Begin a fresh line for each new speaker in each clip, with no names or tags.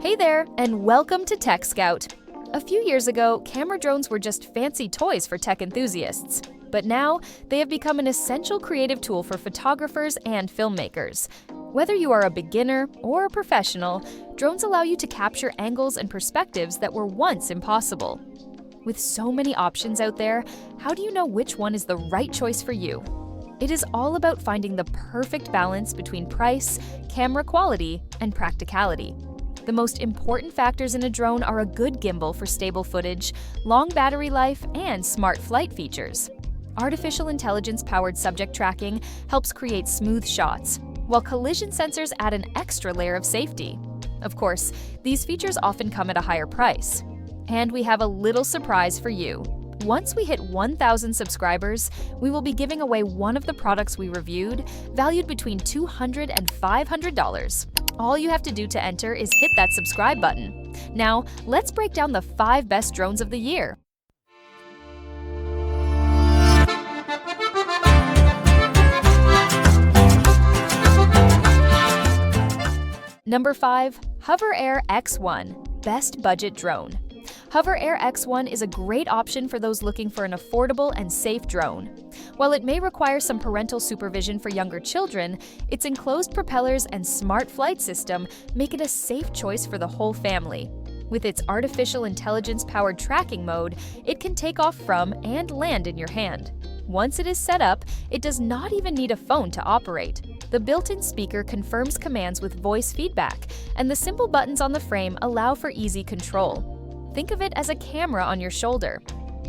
Hey there, and welcome to Tech Scout. A few years ago, camera drones were just fancy toys for tech enthusiasts. But now, they have become an essential creative tool for photographers and filmmakers. Whether you are a beginner or a professional, drones allow you to capture angles and perspectives that were once impossible. With so many options out there, how do you know which one is the right choice for you? It is all about finding the perfect balance between price, camera quality, and practicality. The most important factors in a drone are a good gimbal for stable footage, long battery life, and smart flight features. Artificial intelligence-powered subject tracking helps create smooth shots, while collision sensors add an extra layer of safety. Of course, these features often come at a higher price. And we have a little surprise for you. Once we hit 1,000 subscribers, we will be giving away one of the products we reviewed, valued between $200 and $500. All you have to do to enter is hit that subscribe button. Now, let's break down the 5 best drones of the year. Number 5. HoverAir X1, Best Budget Drone. HoverAir X1 is a great option for those looking for an affordable and safe drone. While it may require some parental supervision for younger children, its enclosed propellers and smart flight system make it a safe choice for the whole family. With its artificial intelligence-powered tracking mode, it can take off from and land in your hand. Once it is set up, it does not even need a phone to operate. The built-in speaker confirms commands with voice feedback, and the simple buttons on the frame allow for easy control. Think of it as a camera on your shoulder.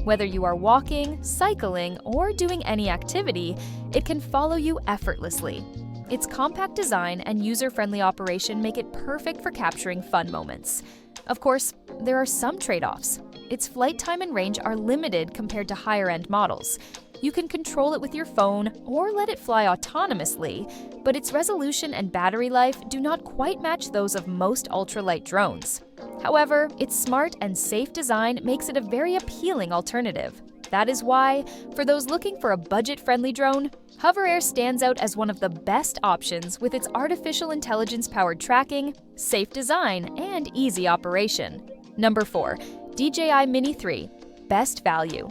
Whether you are walking, cycling, or doing any activity, it can follow you effortlessly. Its compact design and user-friendly operation make it perfect for capturing fun moments. Of course, there are some trade-offs. Its flight time and range are limited compared to higher-end models. You can control it with your phone or let it fly autonomously, but its resolution and battery life do not quite match those of most ultralight drones. However, its smart and safe design makes it a very appealing alternative. That is why, for those looking for a budget-friendly drone, HoverAir stands out as one of the best options with its artificial intelligence-powered tracking, safe design, and easy operation. Number 4. DJI Mini 3, Best Value.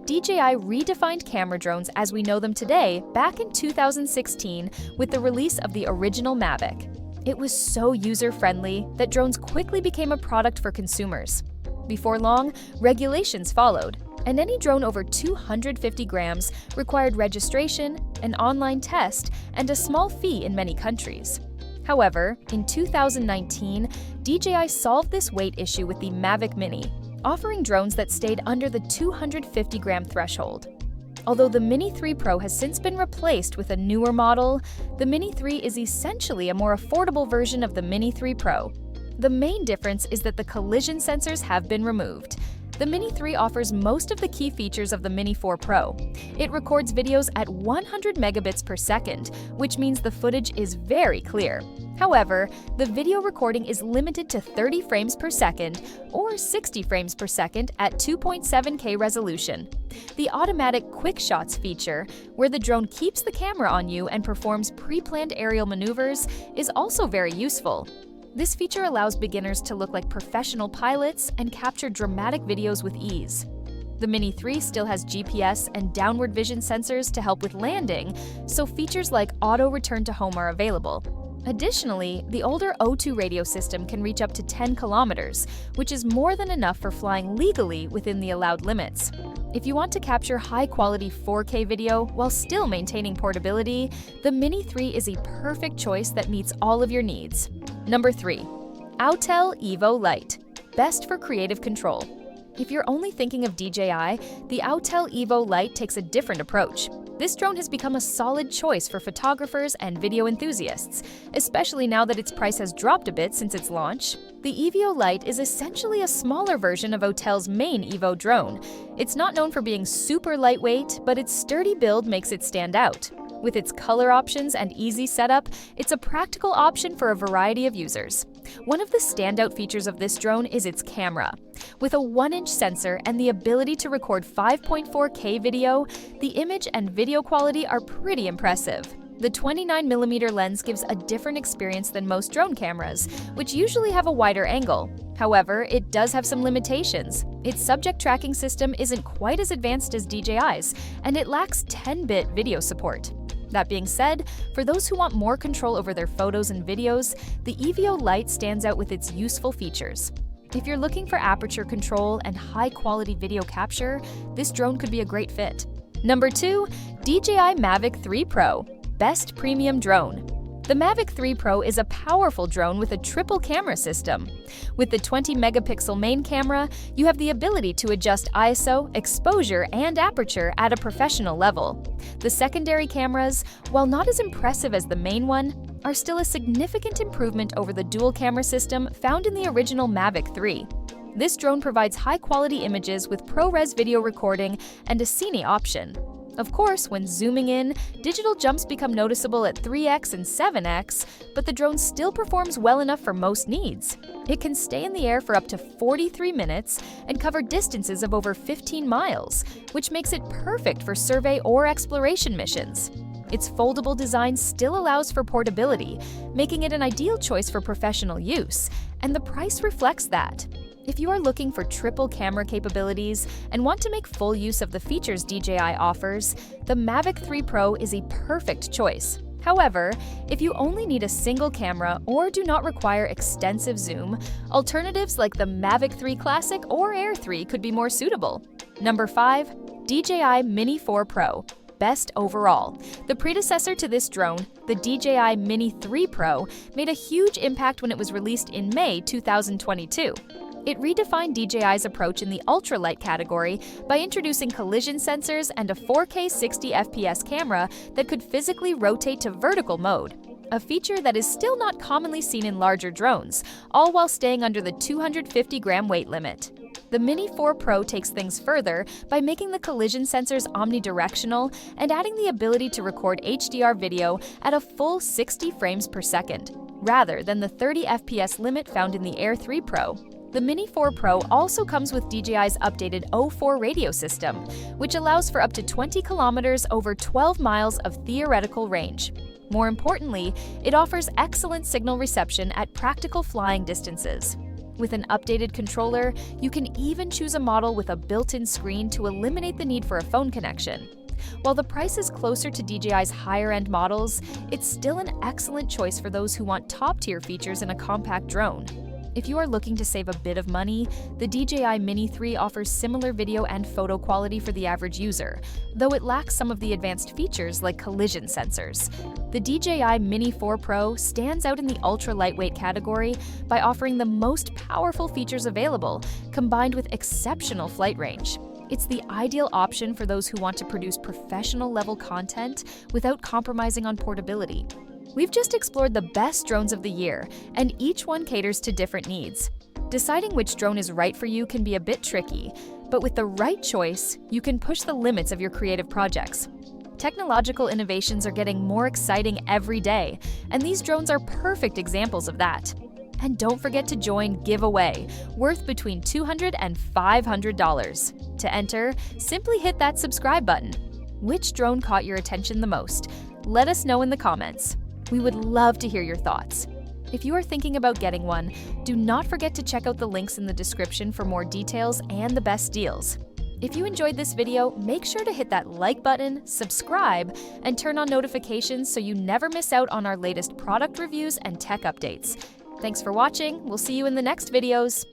DJI redefined camera drones as we know them today back in 2016 with the release of the original Mavic. It was so user-friendly that drones quickly became a product for consumers. Before long, regulations followed, and any drone over 250 grams required registration, an online test, and a small fee in many countries. However, in 2019, DJI solved this weight issue with the Mavic Mini, offering drones that stayed under the 250-gram threshold. Although the Mini 3 Pro has since been replaced with a newer model, the Mini 3 is essentially a more affordable version of the Mini 3 Pro. The main difference is that the collision sensors have been removed. The Mini 3 offers most of the key features of the Mini 4 Pro. It records videos at 100 megabits per second, which means the footage is very clear. However, the video recording is limited to 30 frames per second or 60 frames per second at 2.7K resolution. The automatic quick shots feature, where the drone keeps the camera on you and performs pre-planned aerial maneuvers, is also very useful. This feature allows beginners to look like professional pilots and capture dramatic videos with ease. The Mini 3 still has GPS and downward vision sensors to help with landing, so features like auto return to home are available. Additionally, the older O2 radio system can reach up to 10 kilometers, which is more than enough for flying legally within the allowed limits. If you want to capture high-quality 4K video while still maintaining portability, the Mini 3 is a perfect choice that meets all of your needs. Number 3. Autel EVO Lite, Best for Creative Control. If you're only thinking of DJI, the Autel EVO Lite takes a different approach. This drone has become a solid choice for photographers and video enthusiasts, especially now that its price has dropped a bit since its launch. The EVO Lite is essentially a smaller version of Autel's main EVO drone. It's not known for being super lightweight, but its sturdy build makes it stand out. With its color options and easy setup, it's a practical option for a variety of users. One of the standout features of this drone is its camera. With a 1-inch sensor and the ability to record 5.4K video, the image and video quality are pretty impressive. The 29mm lens gives a different experience than most drone cameras, which usually have a wider angle. However, it does have some limitations. Its subject tracking system isn't quite as advanced as DJI's, and it lacks 10-bit video support. That being said, for those who want more control over their photos and videos, the EVO Lite stands out with its useful features. If you're looking for aperture control and high-quality video capture, this drone could be a great fit. Number 2. DJI Mavic 3 Pro. Best Premium Drone. The Mavic 3 Pro is a powerful drone with a triple camera system. With the 20-megapixel main camera, you have the ability to adjust ISO, exposure, and aperture at a professional level. The secondary cameras, while not as impressive as the main one, are still a significant improvement over the dual camera system found in the original Mavic 3. This drone provides high-quality images with ProRes video recording and a Cine option. Of course, when zooming in, digital jumps become noticeable at 3x and 7x, but the drone still performs well enough for most needs. It can stay in the air for up to 43 minutes and cover distances of over 15 miles, which makes it perfect for survey or exploration missions. Its foldable design still allows for portability, making it an ideal choice for professional use, and the price reflects that. If you are looking for triple camera capabilities and want to make full use of the features DJI offers, the Mavic 3 Pro is a perfect choice. However, if you only need a single camera or do not require extensive zoom, alternatives like the Mavic 3 Classic or Air 3 could be more suitable. Number 5. DJI Mini 4 Pro. Best overall. The predecessor to this drone, the DJI Mini 3 Pro, made a huge impact when it was released in May 2022. It redefined DJI's approach in the ultralight category by introducing collision sensors and a 4K 60 FPS camera that could physically rotate to vertical mode, a feature that is still not commonly seen in larger drones, all while staying under the 250-gram weight limit. The Mini 4 Pro takes things further by making the collision sensors omnidirectional and adding the ability to record HDR video at a full 60 frames per second, rather than the 30 FPS limit found in the Air 3 Pro. The Mini 4 Pro also comes with DJI's updated O4 radio system, which allows for up to 20 kilometers over 12 miles of theoretical range. More importantly, it offers excellent signal reception at practical flying distances. With an updated controller, you can even choose a model with a built-in screen to eliminate the need for a phone connection. While the price is closer to DJI's higher-end models, it's still an excellent choice for those who want top-tier features in a compact drone. If you are looking to save a bit of money, the DJI Mini 3 offers similar video and photo quality for the average user, though it lacks some of the advanced features like collision sensors. The DJI Mini 4 Pro stands out in the ultra-lightweight category by offering the most powerful features available, combined with exceptional flight range. It's the ideal option for those who want to produce professional-level content without compromising on portability. We've just explored the best drones of the year, and each one caters to different needs. Deciding which drone is right for you can be a bit tricky, but with the right choice, you can push the limits of your creative projects. Technological innovations are getting more exciting every day, and these drones are perfect examples of that. And don't forget to join Giveaway, worth between $200 and $500. To enter, simply hit that subscribe button. Which drone caught your attention the most? Let us know in the comments. We would love to hear your thoughts. If you are thinking about getting one, do not forget to check out the links in the description for more details and the best deals. If you enjoyed this video, make sure to hit that like button, subscribe, and turn on notifications so you never miss out on our latest product reviews and tech updates. Thanks for watching. We'll see you in the next videos.